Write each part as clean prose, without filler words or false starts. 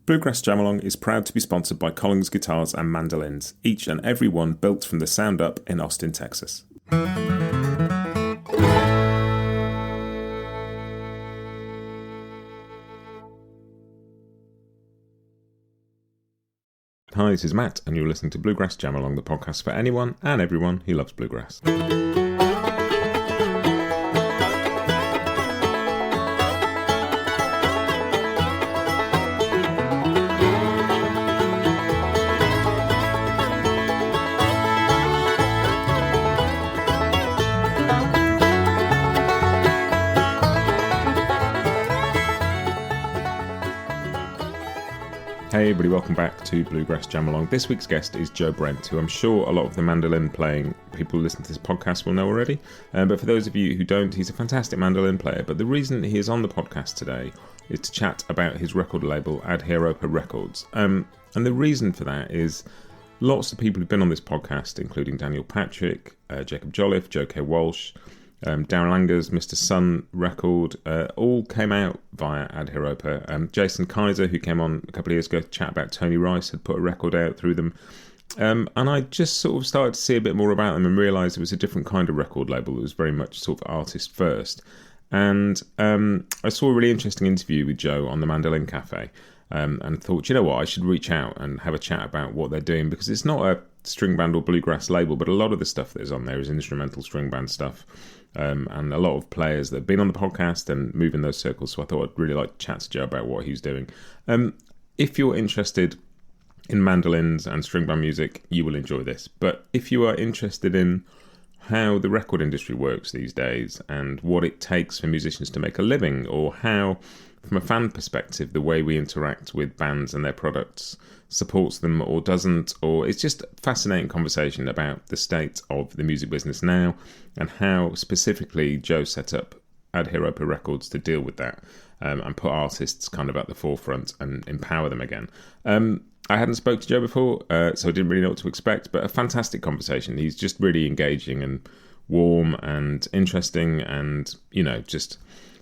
Bluegrass Jam Along is proud to be sponsored by Collins Guitars and Mandolins, each and every one built from the sound up in Austin, Texas. Hi, this is Matt, and you're listening to Bluegrass Jam Along, the podcast for anyone and everyone who loves bluegrass. Hey everybody, welcome back to Bluegrass Jam Along. This week's guest is Joe Brent, who I'm sure a lot of the mandolin playing people who listen to this podcast will know already. But for those of you who don't, he's a fantastic mandolin player. But the reason he is on the podcast today is to chat about his record label, Adhyâropa Records. And the reason for that is lots of people who've been on this podcast, including Daniel Patrick, Jacob Jolliffe, Joe K. Walsh, Darren Langer's Mr. Sun record, all came out via Adhyâropa. Jason Kaiser, who came on a couple of years ago to chat about Tony Rice, had put a record out through them. And I just sort of started to see a bit more about them and realised it was a different kind of record label. It was very much sort of artist first. And I saw a really interesting interview with Joe on the Mandolin Cafe and thought, you know what, I should reach out and have a chat about what they're doing, because it's not a string band or bluegrass label, but a lot of the stuff that is on there is instrumental string band stuff. And a lot of players that have been on the podcast and move in those circles. So I thought I'd really like to chat to Joe about what he's doing. If you're interested in mandolins and string band music, you will enjoy this. But if you are interested in how the record industry works these days and what it takes for musicians to make a living, or how, from a fan perspective, the way we interact with bands and their products supports them or doesn't, or it's just a fascinating conversation about the state of the music business now and how specifically Joe set up Adhyâropa Records to deal with that and put artists kind of at the forefront and empower them again. I hadn't spoken to Joe before, so I didn't really know what to expect, but a fantastic conversation. He's just really engaging and warm and interesting and, you know, just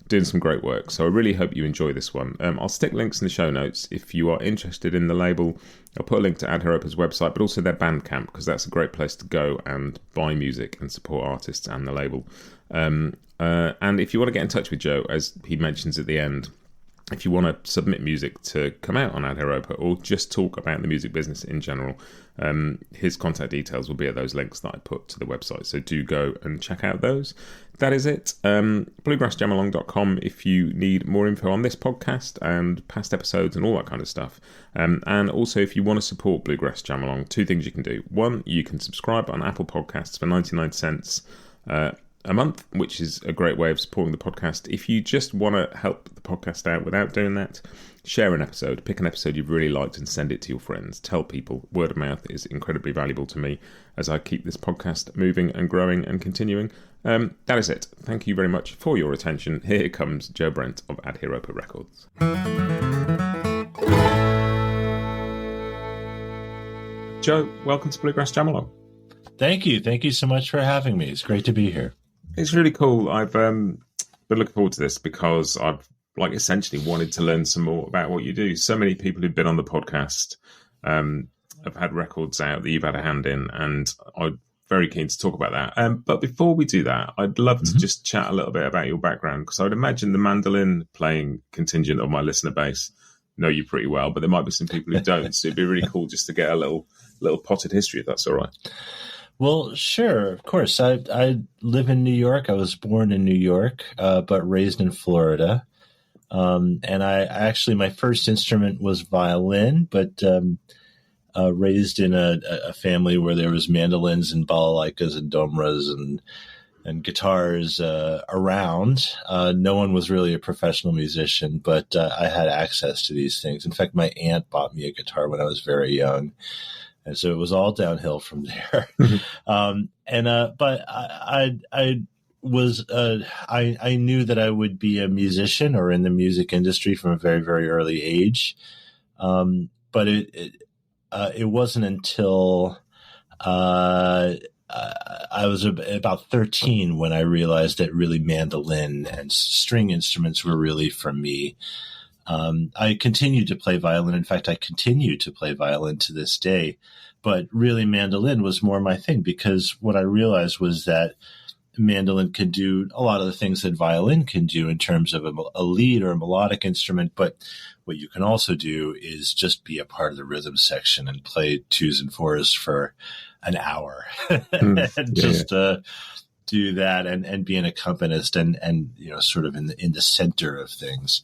doing some great work. So I really hope you enjoy this one. I'll stick links in the show notes if you are interested in the label. I'll put a link to Adhyâropa's website, but also their Bandcamp, because that's a great place to go and buy music and support artists and the label. And if you want to get in touch with Joe, as he mentions at the end, if you want to submit music to come out on Adhyâropa or just talk about the music business in general, his contact details will be at those links that I put to the website. So do go and check out those. That is it. BluegrassJamAlong.com if you need more info on this podcast and past episodes and all that kind of stuff. And also, if you want to support Bluegrass Jam Along, two things you can do. One, you can subscribe on Apple Podcasts for 99 cents a month, which is a great way of supporting the podcast. If you just want to help the podcast out without doing that, share an episode, pick an episode you've really liked and send it to your friends. Tell people. Word of mouth is incredibly valuable to me as I keep this podcast moving and growing and continuing. That is it. Thank you very much for your attention. Here comes Joe Brent of Adhyâropa Records. Joe, welcome to Bluegrass Jam Along. Thank you. Thank you so much for having me. It's great to be here. It's really cool. I've been looking forward to this because I've essentially wanted to learn some more about what you do. So many people who've been on the podcast have had records out that you've had a hand in, and I'm very keen to talk about that. But before we do that, I'd love to just chat a little bit about your background, because I would imagine the mandolin playing contingent of my listener base know you pretty well, but there might be some people who don't. So it'd be really cool just to get a little potted history, if that's all right. Well, sure, of course. I live in New York. I was born in New York, but raised in Florida. And I actually, my first instrument was violin, but raised in a family where there was mandolins and balalaikas and domras and guitars around. No one was really a professional musician, but I had access to these things. In fact, my aunt bought me a guitar when I was very young. And so it was all downhill from there. But I knew that I would be a musician or in the music industry from a very, very early age. But it wasn't until I was about 13 when I realized that really mandolin and string instruments were really for me. I continued to play violin. In fact, I continue to play violin to this day. But really, mandolin was more my thing, because what I realized was that mandolin can do a lot of the things that violin can do in terms of a lead or a melodic instrument. But what you can also do is just be a part of the rhythm section and play twos and fours for an hour and do that and be an accompanist and sort of in the center of things.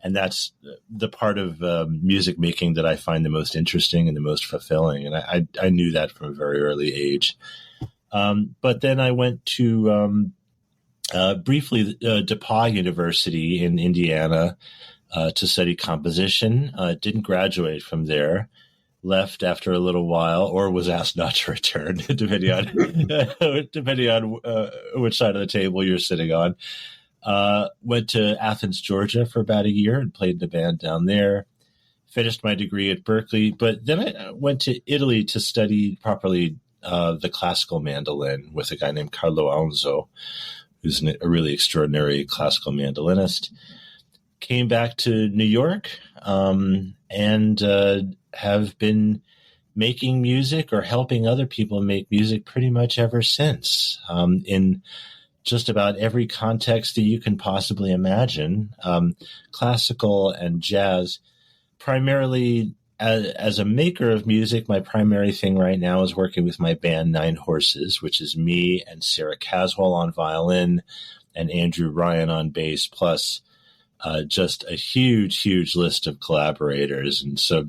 And that's the part of music making that I find the most interesting and the most fulfilling. And I knew that from a very early age. But then I went to briefly DePauw University in Indiana to study composition. Didn't graduate from there. Left after a little while, or was asked not to return, depending on which side of the table you're sitting on. Went to Athens, Georgia for about a year and played in a band down there. Finished my degree at Berkeley, but then I went to Italy to study properly the classical mandolin with a guy named Carlo Alonso, who's a really extraordinary classical mandolinist. Came back to New York and have been making music or helping other people make music pretty much ever since, in just about every context that you can possibly imagine, classical and jazz. Primarily as a maker of music, my primary thing right now is working with my band Nine Horses, which is me and Sarah Caswell on violin and Andrew Ryan on bass, plus just a huge list of collaborators. And so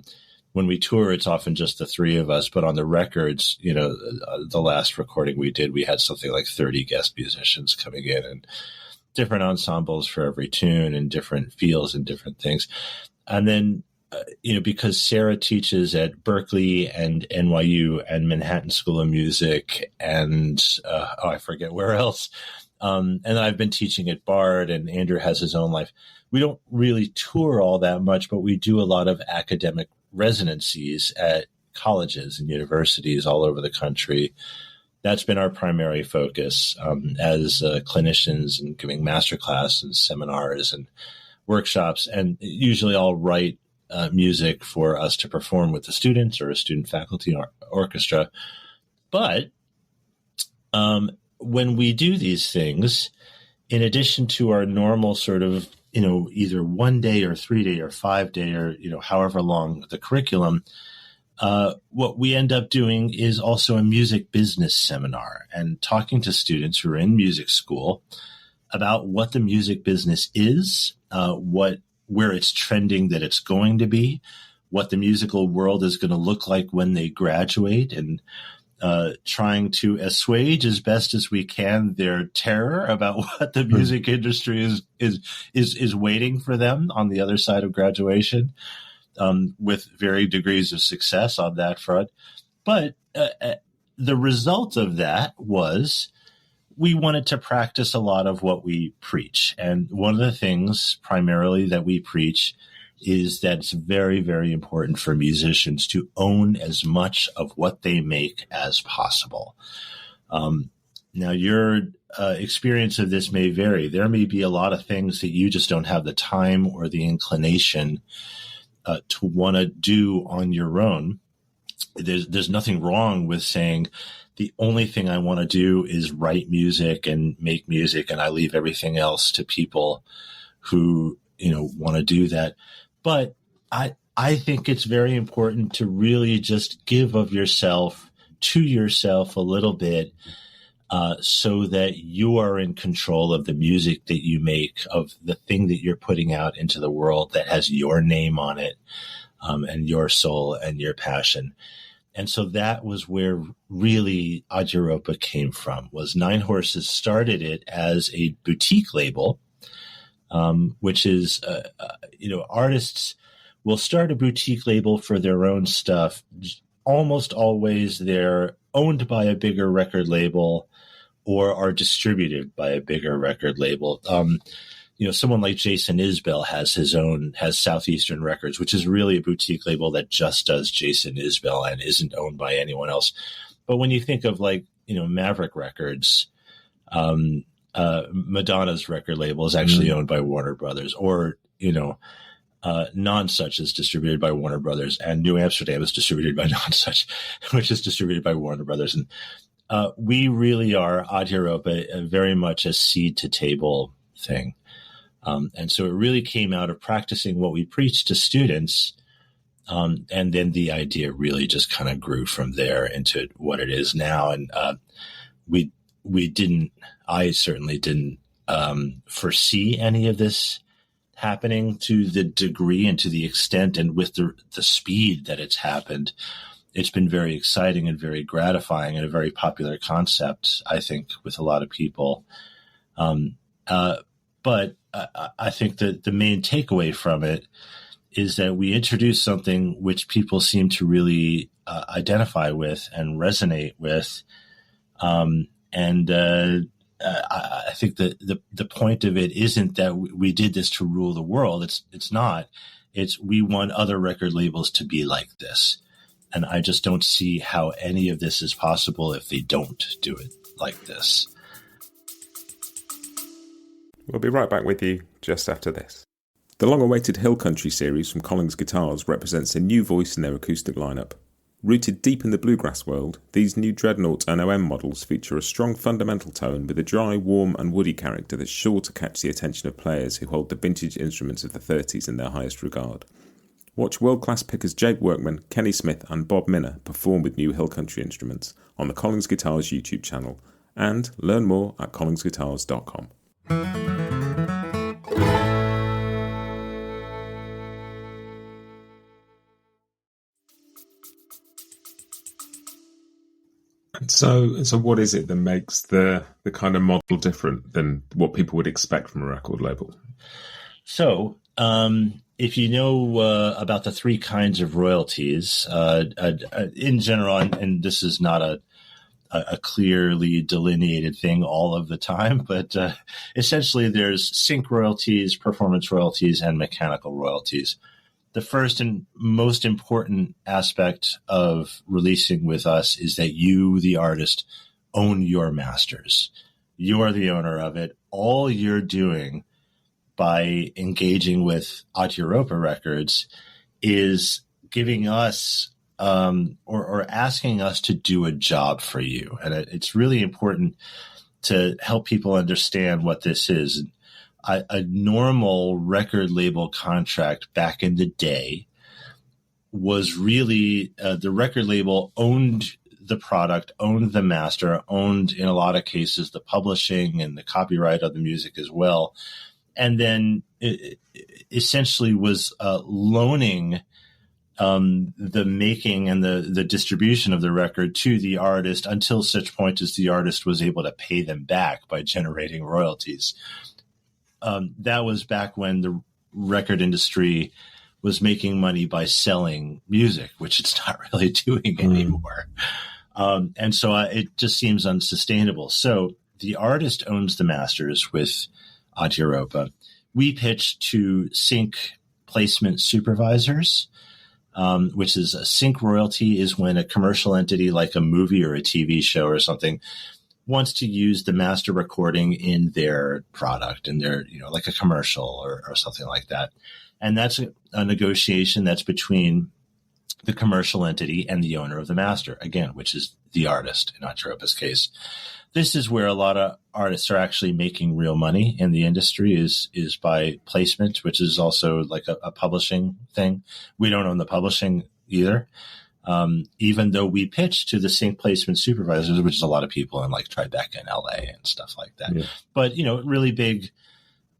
when we tour, it's often just the three of us, but on the records, the last recording we did, we had something like 30 guest musicians coming in and different ensembles for every tune and different feels and different things. And then, because Sarah teaches at Berkeley and NYU and Manhattan School of Music and, I forget where else. And I've been teaching at Bard, and Andrew has his own life. We don't really tour all that much, but we do a lot of academic residencies at colleges and universities all over the country. That's been our primary focus as clinicians, and giving masterclass and seminars and workshops. And usually I'll write music for us to perform with the students or a student faculty orchestra. But when we do these things, in addition to our normal sort of either 1 day or 3 day or 5 day or, however long the curriculum, what we end up doing is also a music business seminar and talking to students who are in music school about what the music business is, where it's trending that it's going to be, what the musical world is going to look like when they graduate, and trying to assuage as best as we can their terror about what the music industry is waiting for them on the other side of graduation, with varying degrees of success on that front. But the result of that was we wanted to practice a lot of what we preach. And one of the things primarily that we preach is that it's very, very important for musicians to own as much of what they make as possible. Now, your experience of this may vary. There may be a lot of things that you just don't have the time or the inclination to want to do on your own. There's nothing wrong with saying, the only thing I want to do is write music and make music, and I leave everything else to people who, want to do that. But I think it's very important to really just give of yourself to yourself a little bit, so that you are in control of the music that you make, of the thing that you're putting out into the world that has your name on it, and your soul and your passion. And so that was where really Adhyâropa came from. Was Nine Horses started it as a boutique label, which is, artists will start a boutique label for their own stuff. Almost always they're owned by a bigger record label or are distributed by a bigger record label. Someone like Jason Isbell has Southeastern Records, which is really a boutique label that just does Jason Isbell and isn't owned by anyone else. But when you think of Maverick Records, Madonna's record label is actually owned by Warner Brothers, or, Non-Such is distributed by Warner Brothers, and New Amsterdam is distributed by Non-Such, which is distributed by Warner Brothers. And we really are, Adhyâropa, very much a seed to table thing. And so it really came out of practicing what we preach to students. And then the idea really just kind of grew from there into what it is now. And I certainly didn't foresee any of this happening to the degree and to the extent and with the speed that it's happened. It's been very exciting and very gratifying and a very popular concept, I think, with a lot of people. But I think that the main takeaway from it is that we introduced something which people seem to really identify with and resonate with. I think that the point of it isn't that we did this to rule the world. It's not. It's we want other record labels to be like this. And I just don't see how any of this is possible if they don't do it like this. We'll be right back with you just after this. The long-awaited Hill Country series from Collings Guitars represents a new voice in their acoustic lineup. Rooted deep in the bluegrass world, these new Dreadnought NOM models feature a strong fundamental tone with a dry, warm and woody character that's sure to catch the attention of players who hold the vintage instruments of the 30s in their highest regard. Watch world-class pickers Jake Workman, Kenny Smith and Bob Minner perform with new Hill Country instruments on the Collings Guitars YouTube channel, and learn more at collingsguitars.com. So what is it that makes the kind of model different than what people would expect from a record label? So, if you know about the three kinds of royalties, in general, and this is not a clearly delineated thing all of the time, but essentially there's sync royalties, performance royalties, and mechanical royalties. The first and most important aspect of releasing with us is that you, the artist, own your masters. You are the owner of it. All you're doing by engaging with Adhyâropa Records is giving us or asking us to do a job for you. And it's really important to help people understand what this is. A normal record label contract back in the day was really the record label owned the product, owned the master, owned in a lot of cases the publishing and the copyright of the music as well. And then it essentially was loaning the making and the distribution of the record to the artist until such point as the artist was able to pay them back by generating royalties. That was back when the record industry was making money by selling music, which it's not really doing anymore. And so it just seems unsustainable. So the artist owns the masters with Adhyâropa. We pitch to sync placement supervisors, which is a sync royalty is when a commercial entity like a movie or a TV show or something wants to use the master recording in their product, in their, like a commercial or something like that. And that's a negotiation that's between the commercial entity and the owner of the master, again, which is the artist in Adhyâropa's case. This is where a lot of artists are actually making real money in the industry is by placement, which is also like a publishing thing. We don't own the publishing either. Even though we pitch to the sync placement supervisors, which is a lot of people in like Tribeca and LA and stuff like that. Yeah. But, really big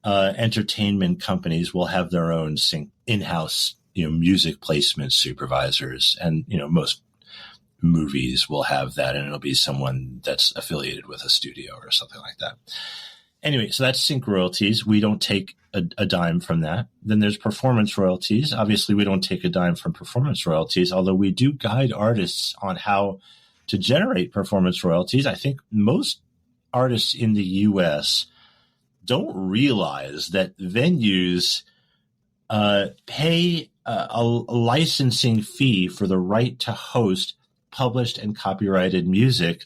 entertainment companies will have their own sync in-house, music placement supervisors. And, most movies will have that, and it'll be someone that's affiliated with a studio or something like that. Anyway, so that's sync royalties. We don't take a dime from that. Then there's performance royalties. Obviously, we don't take a dime from performance royalties, although we do guide artists on how to generate performance royalties. I think most artists in the U.S. don't realize that venues pay a licensing fee for the right to host published and copyrighted music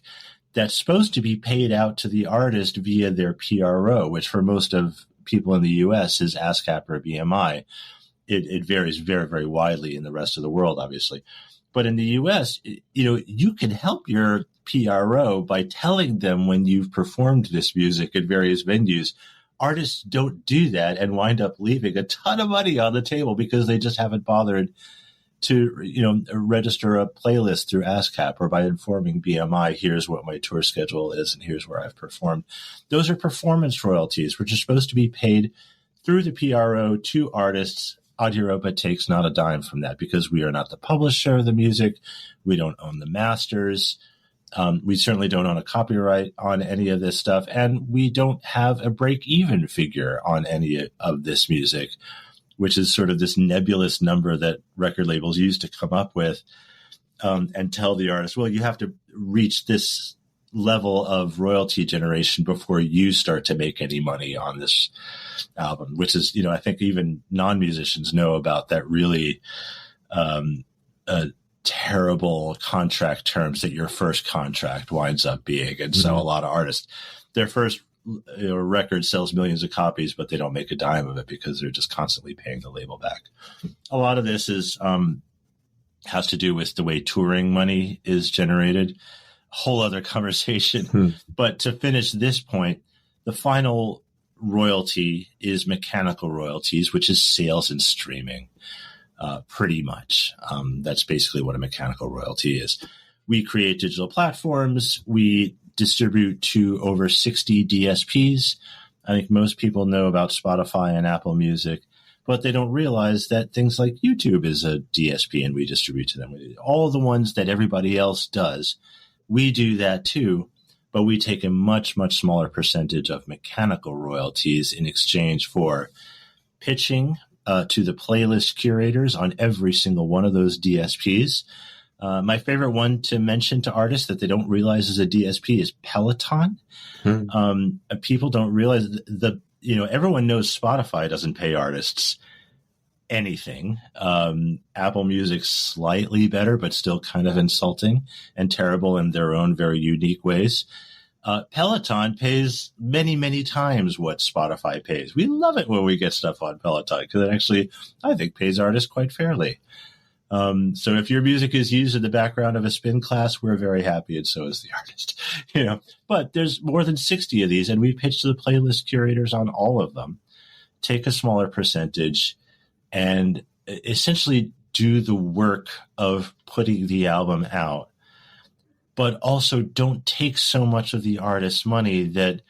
that's supposed to be paid out to the artist via their PRO, which for most of people in the U.S. is ASCAP or BMI. it varies very, very widely in the rest of the world, obviously. But in the US, you can help your PRO by telling them when you've performed this music at various venues. Artists don't do that and wind up leaving a ton of money on the table because they just haven't bothered to, register a playlist through ASCAP or by informing BMI, here's what my tour schedule is and here's where I've performed. Those are performance royalties, which are supposed to be paid through the PRO to artists. Adhyâropa takes not a dime from that because we are not the publisher of the music. We don't own the masters. We certainly don't own a copyright on any of this stuff. And we don't have a break-even figure on any of this music, which is sort of this nebulous number that record labels use to come up with and tell the artist, well, you have to reach this level of royalty generation before you start to make any money on this album, which is, I think even non-musicians know about that really terrible contract terms that your first contract winds up being. And so a lot of artists, their first record sells millions of copies, but they don't make a dime of it because they're just constantly paying the label back. A lot of this is has to do with the way touring money is generated. Whole other conversation. But to finish this point, the final royalty is mechanical royalties, which is sales and streaming, pretty much. That's basically what a mechanical royalty is. We create digital platforms. We distribute to over 60 DSPs. I think most people know about Spotify and Apple Music, but they don't realize that things like YouTube is a DSP and we distribute to them. All the ones that everybody else does, we do that too, but we take a much, much smaller percentage of mechanical royalties in exchange for pitching to the playlist curators on every single one of those DSPs. My favorite one to mention to artists that they don't realize is a DSP is Peloton. People don't realize everyone knows Spotify doesn't pay artists anything. Apple Music's slightly better, but still kind of insulting and terrible in their own very unique ways. Peloton pays many, many times what Spotify pays. We love it when we get stuff on Peloton because it actually, I think, pays artists quite fairly. So if your music is used in the background of a spin class, we're very happy, and so is the artist. But there's more than 60 of these, and we pitch to the playlist curators on all of them. Take a smaller percentage and essentially do the work of putting the album out, but also don't take so much of the artist's money that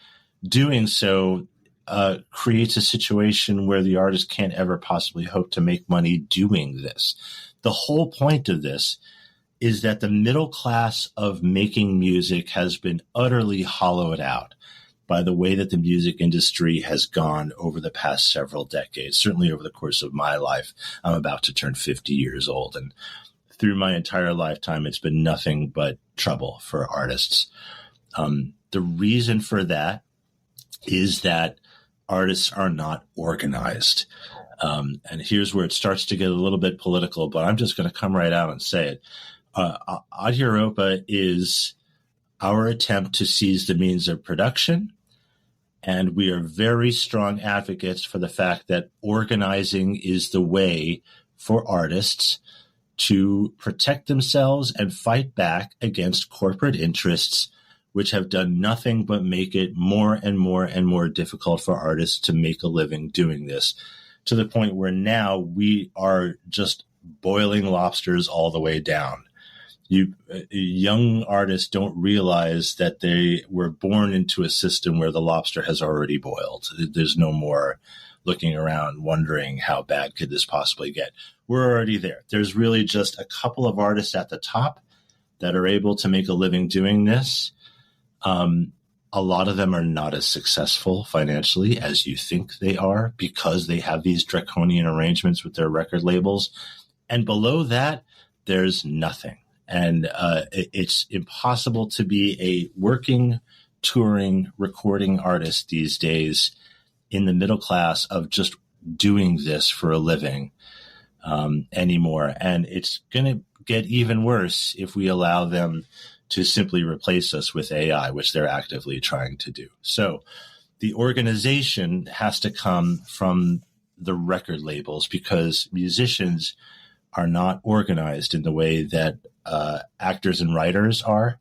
doing so creates a situation where the artist can't ever possibly hope to make money doing this. The whole point of this is that the middle class of making music has been utterly hollowed out by the way that the music industry has gone over the past several decades, certainly over the course of my life. I'm about to turn 50 years old, and through my entire lifetime, it's been nothing but trouble for artists. The reason for that is that artists are not organized. And here's where it starts to get a little bit political, but I'm just going to come right out and say it. Adhyâropa is our attempt to seize the means of production, and we are very strong advocates for the fact that organizing is the way for artists to protect themselves and fight back against corporate interests, which have done nothing but make it more and more and more difficult for artists to make a living doing this, to the point where now we are just boiling lobsters all the way down. Young artists don't realize that they were born into a system where the lobster has already boiled. There's no more looking around wondering how bad could this possibly get. We're already there. There's really just a couple of artists at the top that are able to make a living doing this. A lot of them are not as successful financially as you think they are because they have these draconian arrangements with their record labels. And below that, there's nothing. And it's impossible to be a working, touring, recording artist these days in the middle class of just doing this for a living anymore. And it's going to get even worse if we allow them to simply replace us with AI, which they're actively trying to do. So the organization has to come from the record labels, because musicians are not organized in the way that actors and writers are.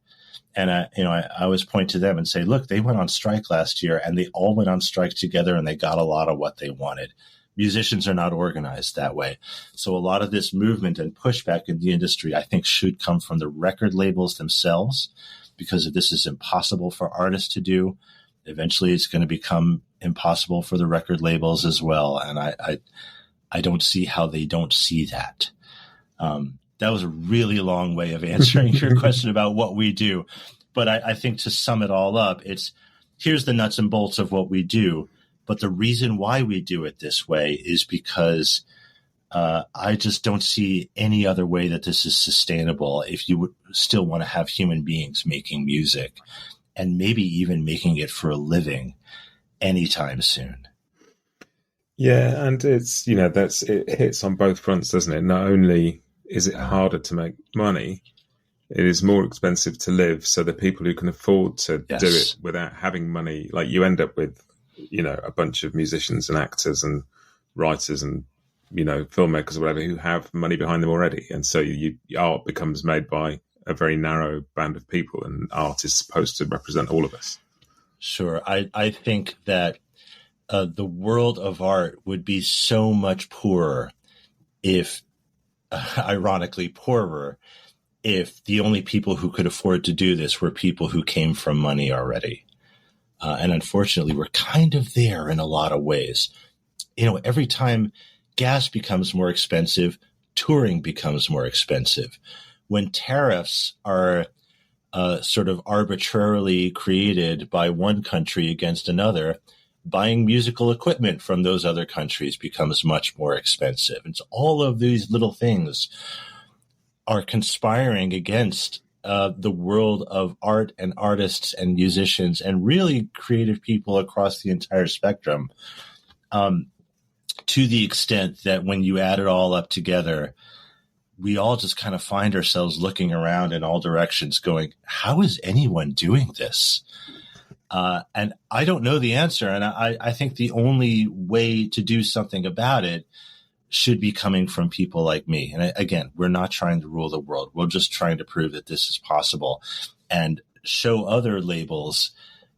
And I always point to them and say, look, they went on strike last year and they all went on strike together and they got a lot of what they wanted. Musicians are not organized that way. So a lot of this movement and pushback in the industry, I think, should come from the record labels themselves, because if this is impossible for artists to do, eventually it's going to become impossible for the record labels as well. And I don't see how they don't see that. That was a really long way of answering your question about what we do. But I think to sum it all up, here's the nuts and bolts of what we do. But the reason why we do it this way is because I just don't see any other way that this is sustainable if you would still want to have human beings making music and maybe even making it for a living anytime soon. Yeah, and it's, it hits on both fronts, doesn't it? Not only is it harder to make money, it is more expensive to live. So the people who can afford to do it without having money, like you end up with, a bunch of musicians and actors and writers and, filmmakers or whatever who have money behind them already. And so art becomes made by a very narrow band of people, and art is supposed to represent all of us. Sure. I think that the world of art would be so much poorer if, ironically poorer, if the only people who could afford to do this were people who came from money already. And unfortunately, we're kind of there in a lot of ways. Every time gas becomes more expensive, touring becomes more expensive. When tariffs are sort of arbitrarily created by one country against another, buying musical equipment from those other countries becomes much more expensive. And so all of these little things are conspiring against the world of art and artists and musicians and really creative people across the entire spectrum, to the extent that when you add it all up together, we all just kind of find ourselves looking around in all directions going, how is anyone doing this? And I don't know the answer. And I think the only way to do something about it should be coming from people like me. And again, we're not trying to rule the world. We're just trying to prove that this is possible and show other labels,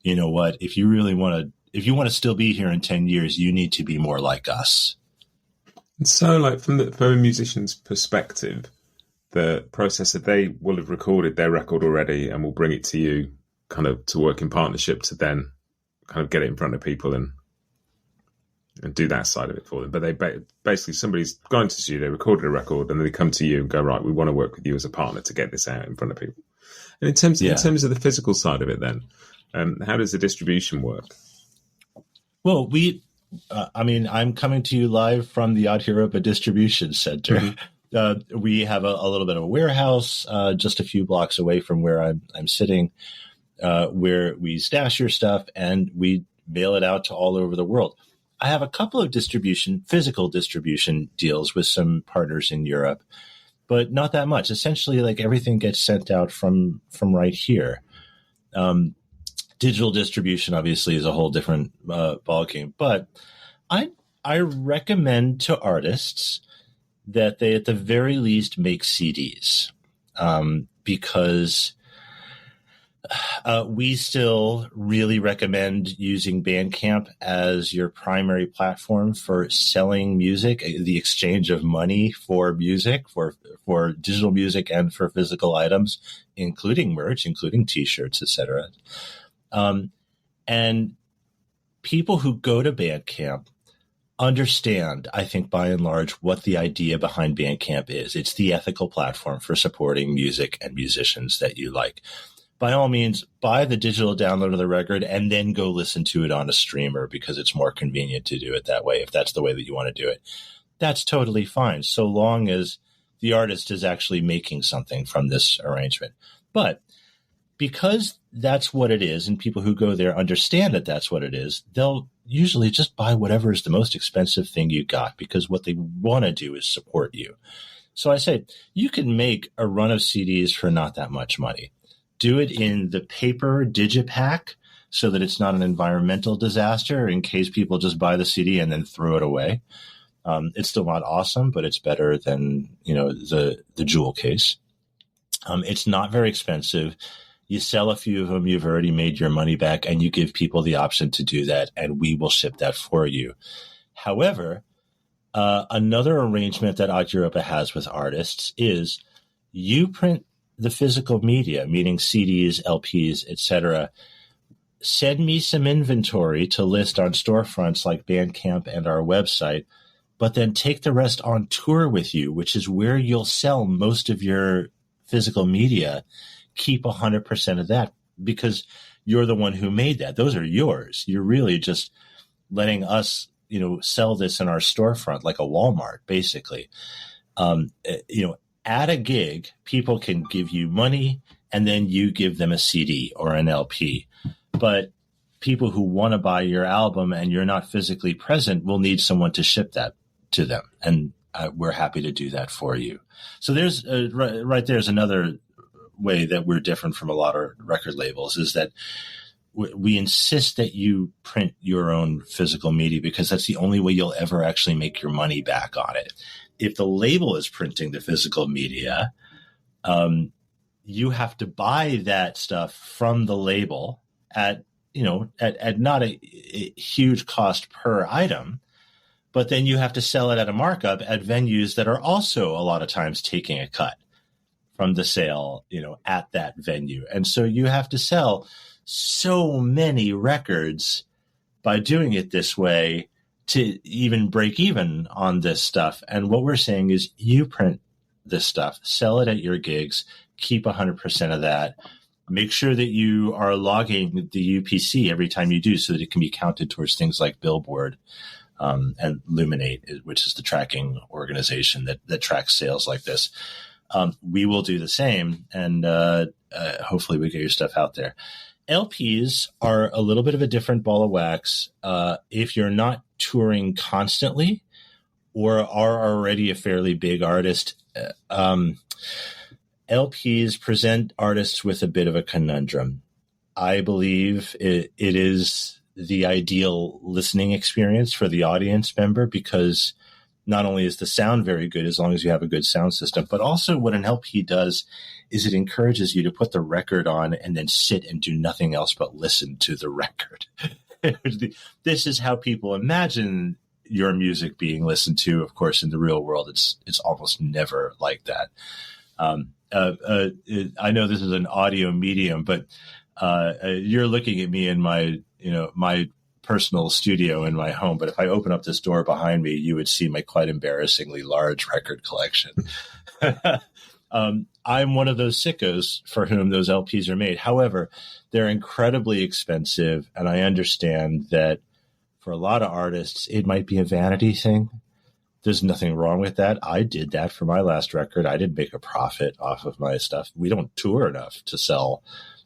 if you really want to still be here in 10 years, you need to be more like us. And so from a musician's perspective, the process that they will have recorded their record already and will bring it to you kind of to work in partnership to then kind of get it in front of people and do that side of it for them. But they basically, somebody's gone to the studio, recorded a record, and then they come to you and go, right, we want to work with you as a partner to get this out in front of people. And in terms of the physical side of it then, how does the distribution work? Well, I'm coming to you live from the Adhyâropa Distribution Center. Mm-hmm. We have a little bit of a warehouse just a few blocks away from where I'm sitting, where we stash your stuff and we mail it out to all over the world. I have a couple of physical distribution deals with some partners in Europe, but not that much. Essentially, everything gets sent out from right here. Digital distribution obviously is a whole different ballgame, but I recommend to artists that they at the very least make CDs, because we still really recommend using Bandcamp as your primary platform for selling music, the exchange of money for music, for digital music and for physical items, including merch, including T-shirts, etc. And people who go to Bandcamp understand, I think, by and large, what the idea behind Bandcamp is. It's the ethical platform for supporting music and musicians that you like. By all means, buy the digital download of the record and then go listen to it on a streamer because it's more convenient to do it that way, if that's the way that you want to do it. That's totally fine, so long as the artist is actually making something from this arrangement. But because that's what it is, and people who go there understand that that's what it is, they'll usually just buy whatever is the most expensive thing you got, because what they want to do is support you. So I say, you can make a run of CDs for not that much money. Do it in the paper digipack so that it's not an environmental disaster in case people just buy the CD and then throw it away. It's still not awesome, but it's better than, the jewel case. It's not very expensive. You sell a few of them, you've already made your money back, and you give people the option to do that, and we will ship that for you. However, another arrangement that Adhyâropa has with artists is you print the physical media, meaning CDs, LPs, etc. Send me some inventory to list on storefronts like Bandcamp and our website, but then take the rest on tour with you, which is where you'll sell most of your physical media. Keep 100% of that because you're the one who made that. Those are yours. You're really just letting us, sell this in our storefront like a Walmart, basically. At a gig, people can give you money and then you give them a CD or an LP. But people who want to buy your album and you're not physically present will need someone to ship that to them. And we're happy to do that for you. So there's right there's another way that we're different from a lot of record labels is that we insist that you print your own physical media because that's the only way you'll ever actually make your money back on it. If the label is printing the physical media, you have to buy that stuff from the label at not a huge cost per item, but then you have to sell it at a markup at venues that are also a lot of times taking a cut from the sale, at that venue. And so you have to sell so many records by doing it this way to even break even on this stuff. And what we're saying is you print this stuff, sell it at your gigs, keep 100% of that. Make sure that you are logging the UPC every time you do so that it can be counted towards things like Billboard and Luminate, which is the tracking organization that tracks sales like this. We will do the same, and hopefully we get your stuff out there. LPs are a little bit of a different ball of wax. If you're not touring constantly or are already a fairly big artist, LPs present artists with a bit of a conundrum. I believe it is the ideal listening experience for the audience member because not only is the sound very good as long as you have a good sound system, but also what an LP does is it encourages you to put the record on and then sit and do nothing else but listen to the record. This is how people imagine your music being listened to. Of course, in the real world, it's almost never like that. I know this is an audio medium, but you're looking at me in my personal studio in my home. But if I open up this door behind me, you would see my quite embarrassingly large record collection. I'm one of those sickos for whom those LPs are made. However, they're incredibly expensive. And I understand that for a lot of artists, it might be a vanity thing. There's nothing wrong with that. I did that for my last record. I didn't make a profit off of my stuff. We don't tour enough to sell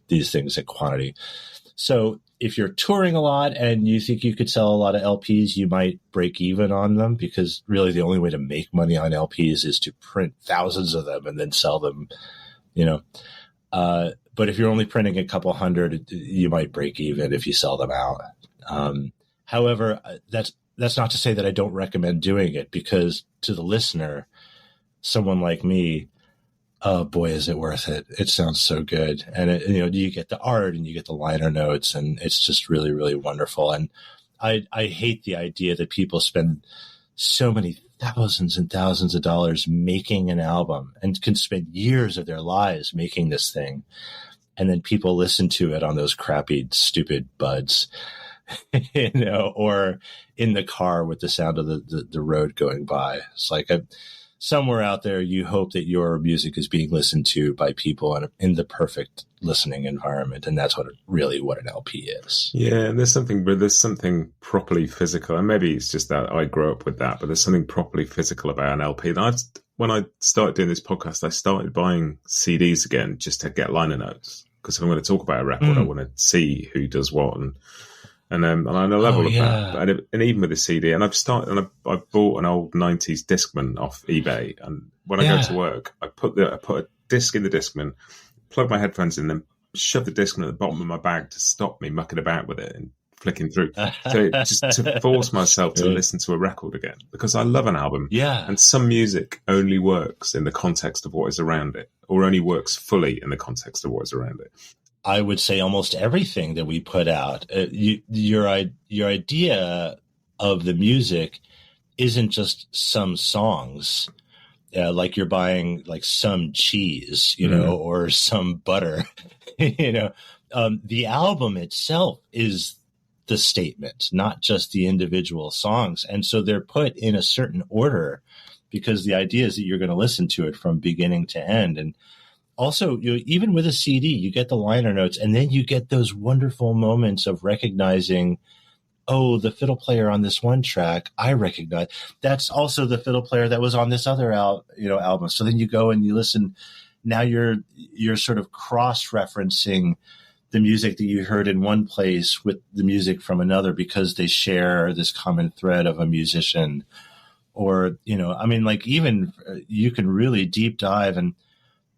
these things at quantity. So if you're touring a lot and you think you could sell a lot of LPs, you might break even on them because really the only way to make money on LPs is to print thousands of them and then sell them, But if you're only printing a couple hundred, you might break even if you sell them out. However, that's not to say that I don't recommend doing it because to the listener, someone like me, oh boy, is it worth it. It sounds so good. And you get the art and you get the liner notes and it's just really, really wonderful. And I hate the idea that people spend so many thousands and thousands of dollars making an album and can spend years of their lives making this thing. And then people listen to it on those crappy, stupid buds. Or in the car with the sound of the road going by. It's like somewhere out there, you hope that your music is being listened to by people in the perfect listening environment. And that's what an LP is. Yeah. And there's something properly physical. And maybe it's just that I grew up with that, but there's something properly physical about an LP. And when I started doing this podcast, I started buying CDs again just to get liner notes. Because if I'm going to talk about a record, I want to see who does what. And on a level of that, and even with the CD, and I bought an old 90s Discman off eBay, and when I go to work, I put a disc in the Discman, plug my headphones in, then shove the Discman at the bottom of my bag to stop me mucking about with it and flicking through. So just to force myself to listen to a record again, because I love an album. Yeah. And some music only works in the context of what is around it, or only works fully in the context of what is around it. I would say almost everything that we put out, your idea of the music isn't just some songs, like you're buying like some cheese, or some butter, the album itself is the statement, not just the individual songs. And so they're put in a certain order because the idea is that you're going to listen to it from beginning to end. And also, even with a CD, you get the liner notes, and then you get those wonderful moments of recognizing, oh, the fiddle player on this one track, I recognize. That's also the fiddle player that was on this other album. So then you go and you listen. Now you're sort of cross-referencing the music that you heard in one place with the music from another because they share this common thread of a musician. Or, even you can really deep dive. And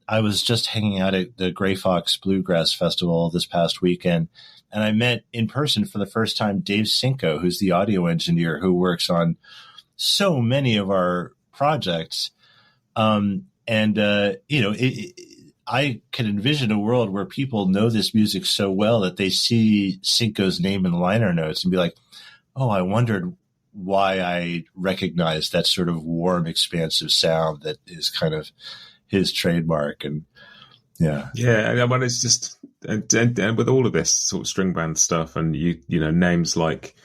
I was just hanging out at the Gray Fox Bluegrass Festival this past weekend, and I met in person for the first time Dave Cinco, who's the audio engineer who works on so many of our projects. I can envision a world where people know this music so well that they see Cinco's name in the liner notes and be like, oh, I wondered why I recognized that sort of warm, expansive sound that is kind of his trademark. And yeah. Well, it's just, and with all of this sort of string band stuff and names like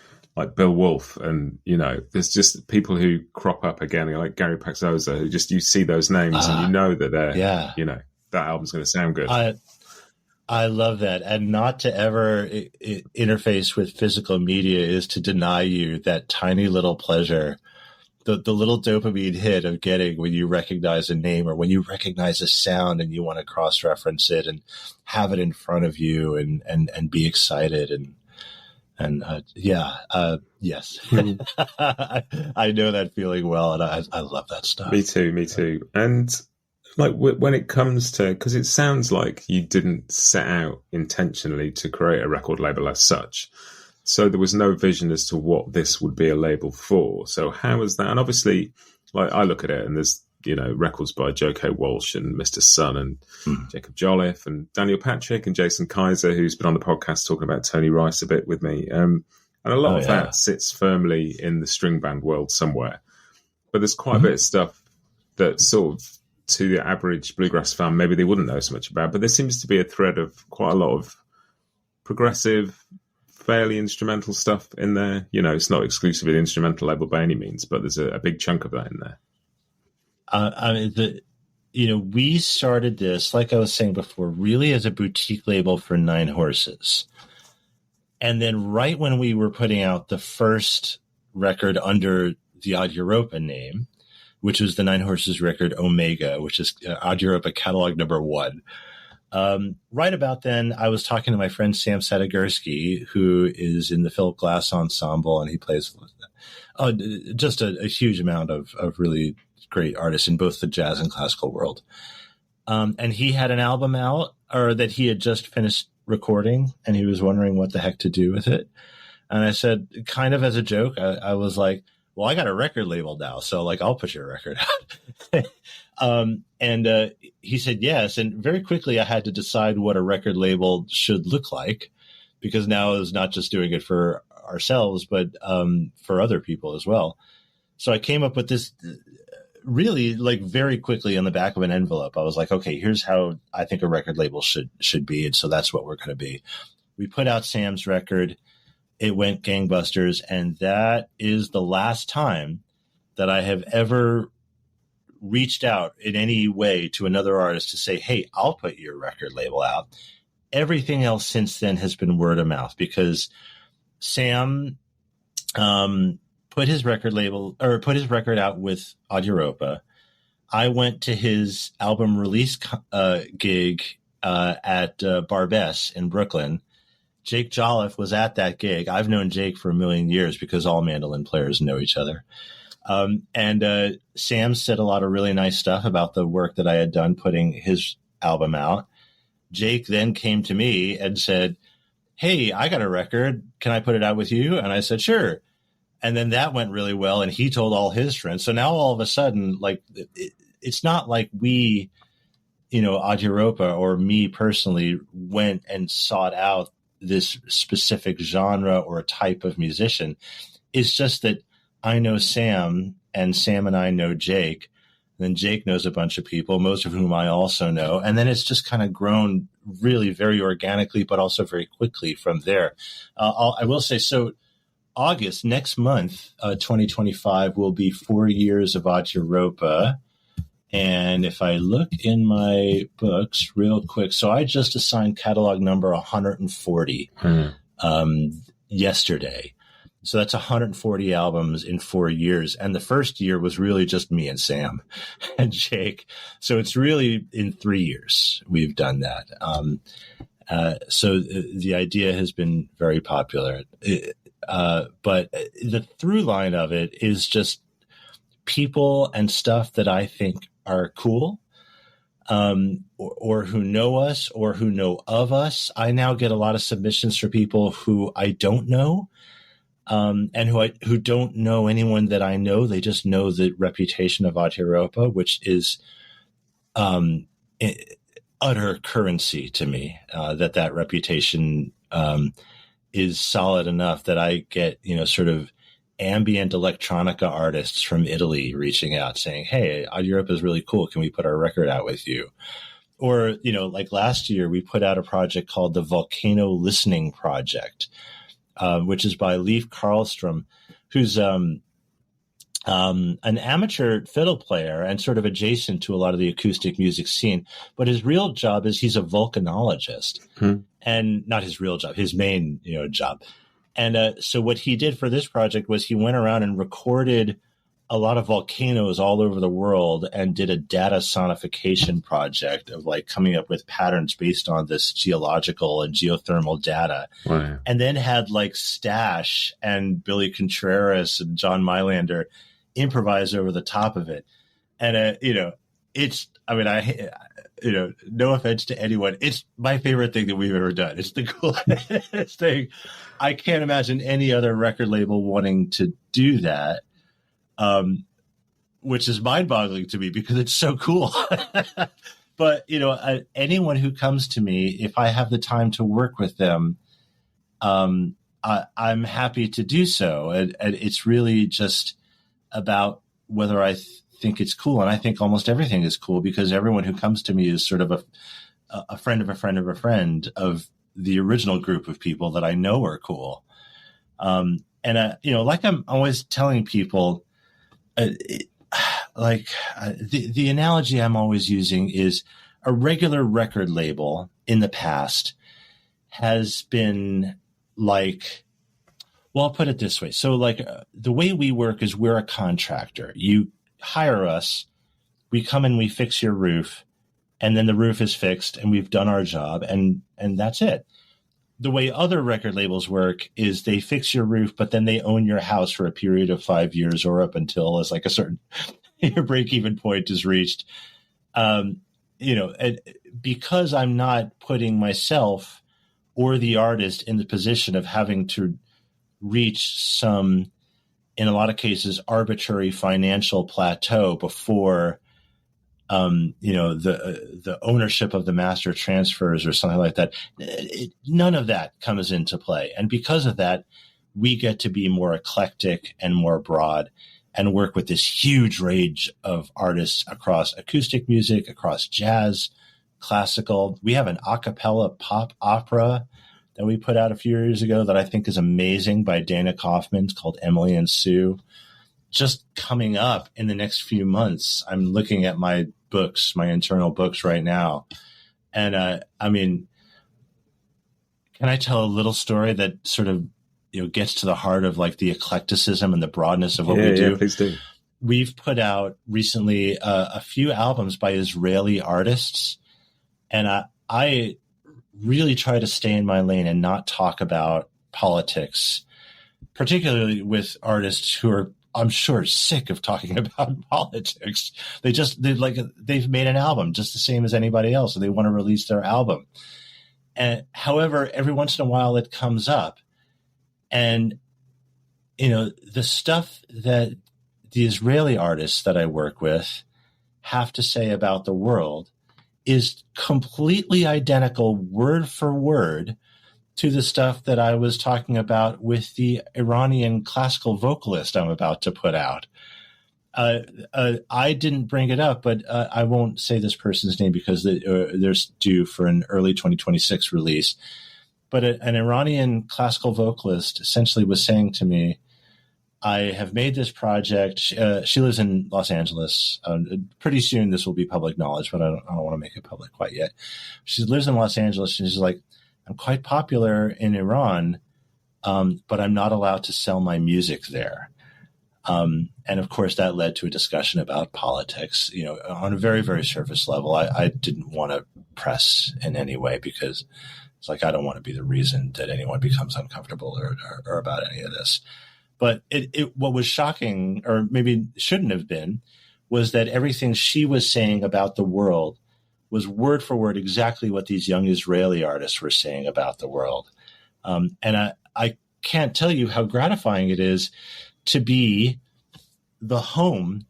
Bill Wolfe, and there's just people who crop up again, like Gary Paxoza, who just, you see those names and that they're, that album's going to sound good. I love that. And not to ever interface with physical media is to deny you that tiny little pleasure, the little dopamine hit of getting when you recognize a name or when you recognize a sound and you want to cross-reference it and have it in front of you and be excited. Yes. I know that feeling well, and I love that stuff. Me too. And like when it comes to, because it sounds like you didn't set out intentionally to create a record label as such. So there was no vision as to what this would be a label for. So how was that? And obviously, like I look at it and there's, records by Joe K. Walsh and Mr. Sun and Jacob Jolliffe and Daniel Patrick and Jason Kaiser, who's been on the podcast talking about Tony Rice a bit with me. And a lot of that sits firmly in the string band world somewhere. But there's quite a bit of stuff that sort of, to the average bluegrass fan, maybe they wouldn't know so much about. But there seems to be a thread of quite a lot of progressive, fairly instrumental stuff in there. It's not exclusively an instrumental label by any means, but there's a big chunk of that in there. We started this, like I was saying before, really as a boutique label for Nine Horses. And then right when we were putting out the first record under the Adhyâropa name, which was the Nine Horses record Omega, which is Adhyâropa catalog number 1. Right about then, I was talking to my friend Sam Sadegurski, who is in the Philip Glass Ensemble, and he plays just a huge amount of really great artists in both the jazz and classical world. And he had an album out, or that he had just finished recording, and he was wondering what the heck to do with it. And I said, kind of as a joke, I was like, well, I got a record label now, so like I'll put your record out. And he said yes. And very quickly I had to decide what a record label should look like, because now it's not just doing it for ourselves, but for other people as well. So I came up with this really like very quickly on the back of an envelope. I was like, okay, here's how I think a record label should be. And so that's what we're going to be. We put out Sam's record. It went gangbusters, and that is the last time that I have ever reached out in any way to another artist to say, hey, I'll put your record label out. Everything else since then has been word of mouth, because Sam put his record out with Adhyâropa. I went to his album release gig at Barbès in Brooklyn. Jake Jolliffe was at that gig. I've known Jake for a million years because all mandolin players know each other. And Sam said a lot of really nice stuff about the work that I had done putting his album out. Jake then came to me and said, "Hey, I got a record. Can I put it out with you?" And I said, "Sure." And then that went really well, and he told all his friends. So now all of a sudden, like, it's not like we, Adhyâropa or me personally went and sought out this specific genre or type of musician. It's just that I know Sam, and Sam and I know Jake. Then Jake knows a bunch of people, most of whom I also know. And then it's just kind of grown really very organically, but also very quickly from there. I will say, so August, next month, 2025, will be 4 years of Adhyâropa. And if I look in my books real quick, so I just assigned catalog number 140 yesterday. So that's 140 albums in 4 years. And the first year was really just me and Sam and Jake. So it's really in 3 years we've done that. So the idea has been very popular. But the through line of it is just people and stuff that I think are cool, or who know us or who know of us. I now get a lot of submissions for people who I don't know, and who don't know anyone that I know. They just know the reputation of Adhyâropa, which is utter currency to me, that reputation is solid enough that I get, sort of ambient electronica artists from Italy reaching out saying, "Hey, Adhyâropa is really cool. Can we put our record out with you?" Or, like last year, we put out a project called the Volcano Listening Project, which is by Leif Karlstrom, who's an amateur fiddle player and sort of adjacent to a lot of the acoustic music scene. But his real job is he's a volcanologist. And not his real job, his main, job. And so what he did for this project was he went around and recorded a lot of volcanoes all over the world and did a data sonification project of like coming up with patterns based on this geological and geothermal data. Wow. And then had like Stash and Billy Contreras and John Mylander improvise over the top of it. And, no offense to anyone, it's my favorite thing that we've ever done. It's the coolest thing. I can't imagine any other record label wanting to do that, which is mind-boggling to me because it's so cool. But, anyone who comes to me, if I have the time to work with them, I'm happy to do so. And it's really just about whether I think it's cool. And I think almost everything is cool because everyone who comes to me is sort of a friend of a friend of a friend of the original group of people that I know are cool. Like I'm always telling people, the analogy I'm always using is a regular record label in the past has been like, well, I'll put it this way. So the way we work is we're a contractor. You hire us, we come and we fix your roof, and then the roof is fixed and we've done our job and that's it. The way other record labels work is they fix your roof, but then they own your house for a period of 5 years or up until it's like a certain your break-even point is reached. And because I'm not putting myself or the artist in the position of having to reach some, in a lot of cases, arbitrary financial plateau before, the ownership of the master transfers or something like that. None of that comes into play. And because of that, we get to be more eclectic and more broad and work with this huge range of artists across acoustic music, across jazz, classical. We have an a cappella pop opera that we put out a few years ago that I think is amazing by Dana Kaufman. It's called Emily and Sue. Just coming up in the next few months, I'm looking at my books, my internal books right now. And can I tell a little story that sort of gets to the heart of like the eclecticism and the broadness of what we do? Yeah, please do. We've put out recently a few albums by Israeli artists. And I really try to stay in my lane and not talk about politics, particularly with artists who are I'm sure, sick of talking about politics. They've made an album just the same as anybody else, and they want to release their album. And however, every once in a while it comes up, and the stuff that the Israeli artists that I work with have to say about the world is completely identical, word for word, to the stuff that I was talking about with the Iranian classical vocalist I'm about to put out. I didn't bring it up, but I won't say this person's name because they're due for an early 2026 release. But an Iranian classical vocalist essentially was saying to me, I have made this project. She lives in Los Angeles. Pretty soon this will be public knowledge, but I don't want to make it public quite yet. She lives in Los Angeles, and she's like, I'm quite popular in Iran, but I'm not allowed to sell my music there. And of course, that led to a discussion about politics, on a very, very surface level. I didn't want to press in any way because it's like, I don't want to be the reason that anyone becomes uncomfortable or about any of this. But what was shocking, or maybe shouldn't have been, was that everything she was saying about the world was word for word exactly what these young Israeli artists were saying about the world. And I can't tell you how gratifying it is to be the home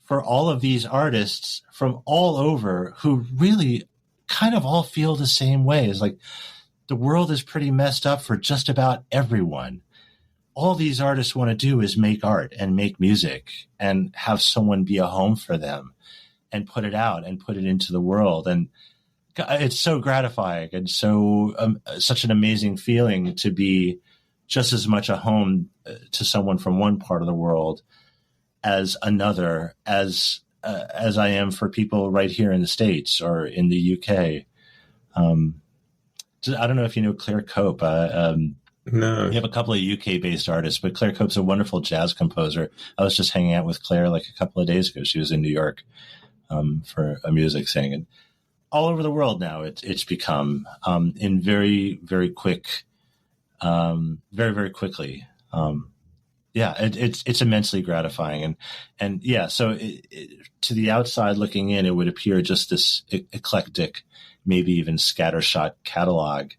for all of these artists from all over who really kind of all feel the same way. It's like the world is pretty messed up for just about everyone. All these artists want to do is make art and make music and have someone be a home for them and put it out and put it into the world. And it's so gratifying and so such an amazing feeling to be just as much a home to someone from one part of the world as another, as I am for people right here in the States or in the UK. I don't know if you know Claire Cope. No. We have a couple of UK-based artists, but Claire Cope's a wonderful jazz composer. I was just hanging out with Claire like a couple of days ago. She was in New York for a music thing. And all over the world now, it's become in very, very quick, very, very quickly. It's immensely gratifying. And yeah, so to the outside looking in, it would appear just this eclectic, maybe even scattershot catalog.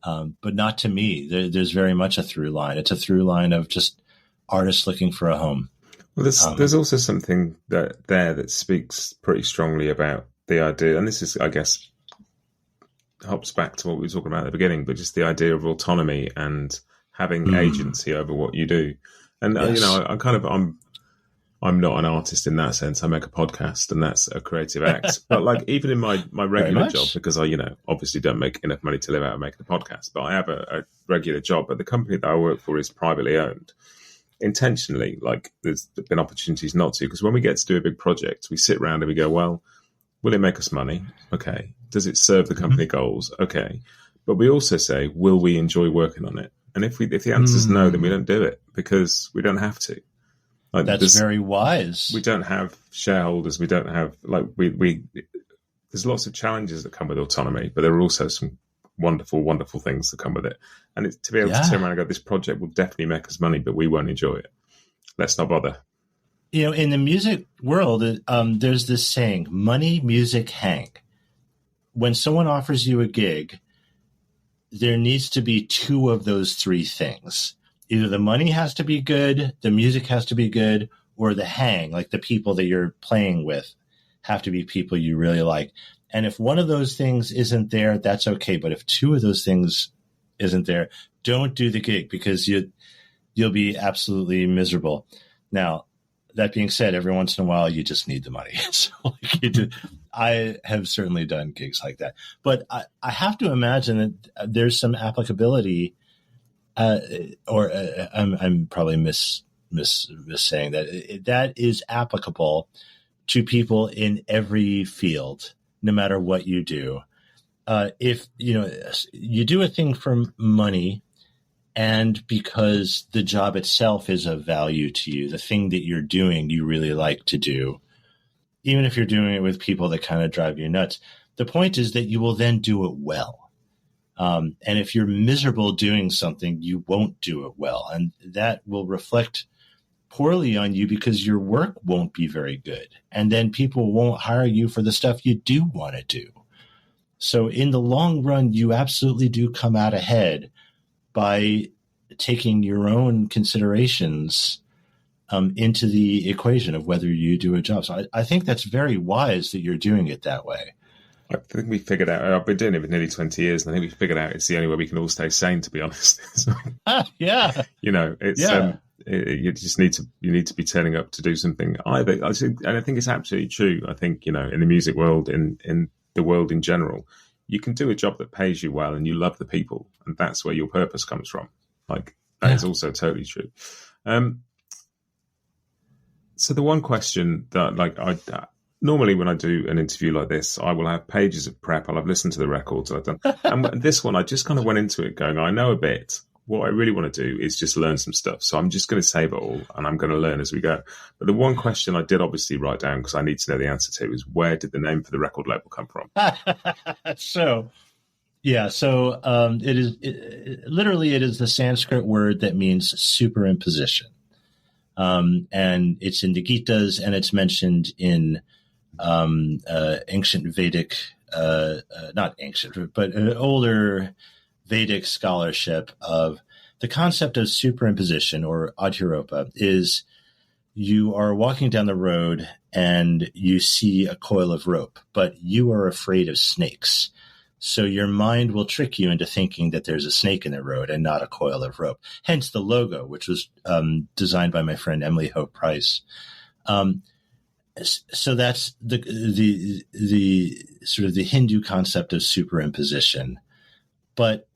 But not to me. There's very much a through line. It's a through line of just artists looking for a home. Well, there's also something that speaks pretty strongly about the idea, and this is, I guess, hops back to what we were talking about at the beginning, but just the idea of autonomy and having agency over what you do. And yes. I'm not an artist in that sense. I make a podcast, and that's a creative act. But like even in my regular job, because I obviously don't make enough money to live out of making a podcast, but I have a regular job. But the company that I work for is privately owned. Intentionally, like there's been opportunities not to, because when we get to do a big project, we sit around and we go, well, will it make us money? Okay. Does it serve the company goals? Okay. But we also say, will we enjoy working on it? And if the answer is no, then we don't do it because we don't have to. Like, that's very wise. We don't have shareholders. We don't have there's lots of challenges that come with autonomy, but there are also some wonderful, wonderful things that come with it. And it's to be able to turn around and go, this project will definitely make us money, but we won't enjoy it. Let's not bother. In the music world, there's this saying, money, music, hang. When someone offers you a gig, there needs to be two of those three things. Either the money has to be good, the music has to be good, or the hang, like the people that you're playing with, have to be people you really like. And if one of those things isn't there, that's okay. But if two of those things isn't there, don't do the gig because you'll be absolutely miserable. Now, that being said, every once in a while, you just need the money. So I have certainly done gigs like that. But I have to imagine that there's some applicability I'm probably missaying that. That is applicable to people in every field, no matter what you do. If you do a thing for money, and because the job itself is of value to you, the thing that you're doing you really like to do, even if you're doing it with people that kind of drive you nuts, the point is that you will then do it well. And if you're miserable doing something, you won't do it well. And that will reflect poorly on you because your work won't be very good. And then people won't hire you for the stuff you do want to do. So in the long run, you absolutely do come out ahead by taking your own considerations into the equation of whether you do a job. So I think that's very wise that you're doing it that way. I think we figured out, I've been doing it for nearly 20 years, and I think we figured out it's the only way we can all stay sane, to be honest. Yeah. It's, you just need to be turning up to do something either. And I think it's absolutely true. I think, in the music world, in the world in general, you can do a job that pays you well and you love the people, and that's where your purpose comes from. Like, that is also totally true. So the one question that normally when I do an interview like this, I will have pages of prep. I'll have listened to the records I've done. And this one, I just kind of went into it going, I know a bit. What I really want to do is just learn some stuff. So I'm just going to save it all and I'm going to learn as we go. But the one question I did obviously write down, because I need to know the answer to, is where did the name for the record label come from? It is the Sanskrit word that means superimposition. And it's in the Gitas, and it's mentioned in ancient Vedic, not ancient, but an older Vedic scholarship of the concept of superimposition, or Adhyâropa, is you are walking down the road and you see a coil of rope, but you are afraid of snakes. So your mind will trick you into thinking that there's a snake in the road and not a coil of rope. Hence the logo, which was designed by my friend Emily Hope Price. So that's the sort of the Hindu concept of superimposition. But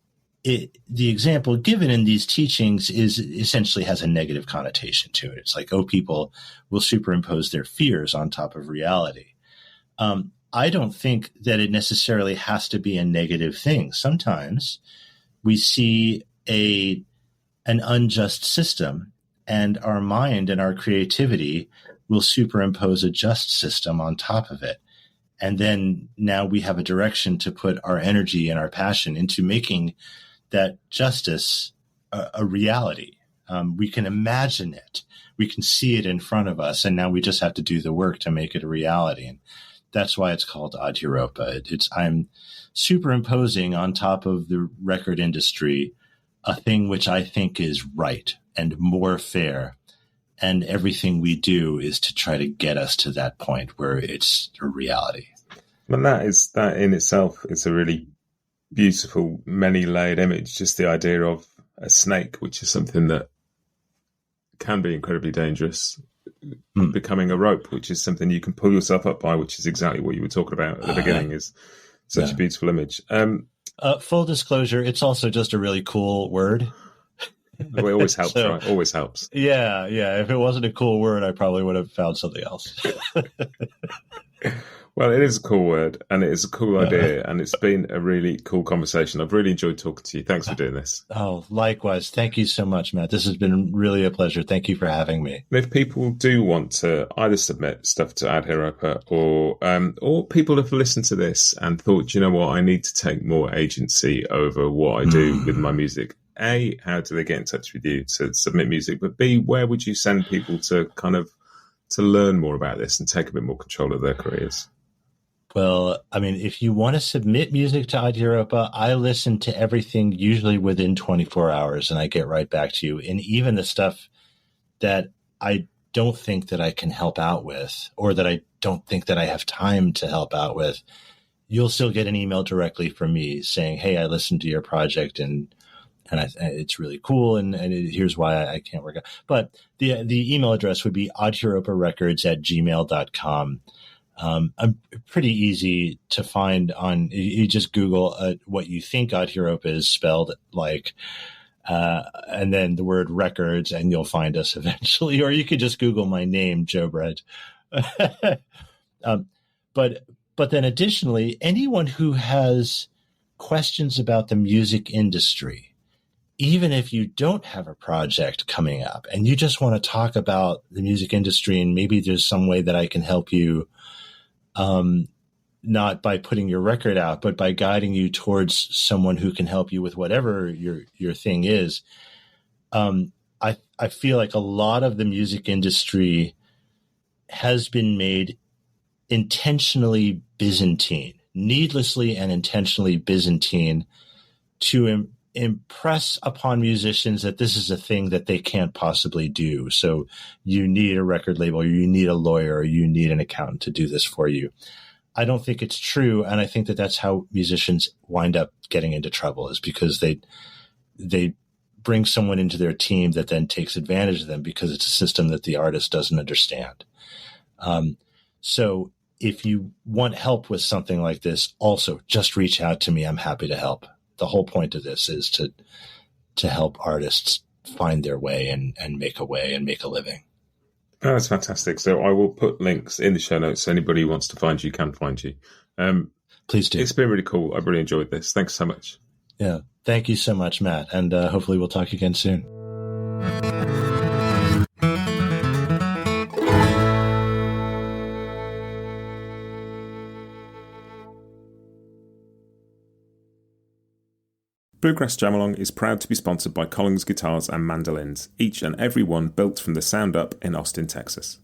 the example given in these teachings is essentially has a negative connotation to it. It's like, people will superimpose their fears on top of reality. I don't think that it necessarily has to be a negative thing. Sometimes we see an unjust system, and our mind and our creativity will superimpose a just system on top of it. And then now we have a direction to put our energy and our passion into making that justice a reality. We can imagine it. We can see it in front of us, and now we just have to do the work to make it a reality. And that's why it's called Adhyâropa. I'm superimposing on top of the record industry a thing which I think is right and more fair. And everything we do is to try to get us to that point where it's a reality. And that in itself is a really beautiful, many-layered image. Just the idea of a snake, which is something that can be incredibly dangerous, becoming a rope, which is something you can pull yourself up by, which is exactly what you were talking about at the beginning, is such a beautiful image. Full disclosure, it's also just a really cool word. Well, it always helps, right? Always helps. Yeah. If it wasn't a cool word, I probably would have found something else. Well, it is a cool word, and it is a cool idea, and it's been a really cool conversation. I've really enjoyed talking to you. Thanks for doing this. Oh, likewise. Thank you so much, Matt. This has been really a pleasure. Thank you for having me. If people do want to either submit stuff to Adhyâropa, or people have listened to this and thought, you know what, I need to take more agency over what I do with my music. A, how do they get in touch with you to submit music? But B, where would you send people to to learn more about this and take a bit more control of their careers? Well, I mean, if you want to submit music to Adhyâropa, I listen to everything usually within 24 hours, and I get right back to you. And even the stuff that I don't think that I can help out with, or that I don't think that I have time to help out with, you'll still get an email directly from me saying, hey, I listened to your project and it's really cool, and here's why I can't work out. But the email address would be adhyâroparecords@gmail.com. I'm pretty easy to find on. You just Google what you think Adhyâropa is spelled like, and then the word records, and you'll find us eventually. Or you could just Google my name, Joe Brent. But then additionally, anyone who has questions about the music industry, even if you don't have a project coming up and you just want to talk about the music industry, and maybe there's some way that I can help you, not by putting your record out, but by guiding you towards someone who can help you with whatever your thing is. I I feel like a lot of the music industry has been made intentionally Byzantine, needlessly and intentionally Byzantine, to impress upon musicians that this is a thing that they can't possibly do. So you need a record label, or you need a lawyer, or you need an accountant to do this for you. I don't think it's true, and I think that that's how musicians wind up getting into trouble, is because they bring someone into their team that then takes advantage of them because it's a system that the artist doesn't understand. So if you want help with something like this, also just reach out to me. I'm happy to help. The whole point of this is to help artists find their way and make a living. Oh, that's fantastic. So I will put links in the show notes so anybody who wants to find you can find you. Please do. It's been really cool. I've really enjoyed this. Thanks so much. Yeah. Thank you so much, Matt. And hopefully we'll talk again soon. Bluegrass Jam Along is proud to be sponsored by Collins Guitars and Mandolins, each and every one built from the sound up in Austin, Texas.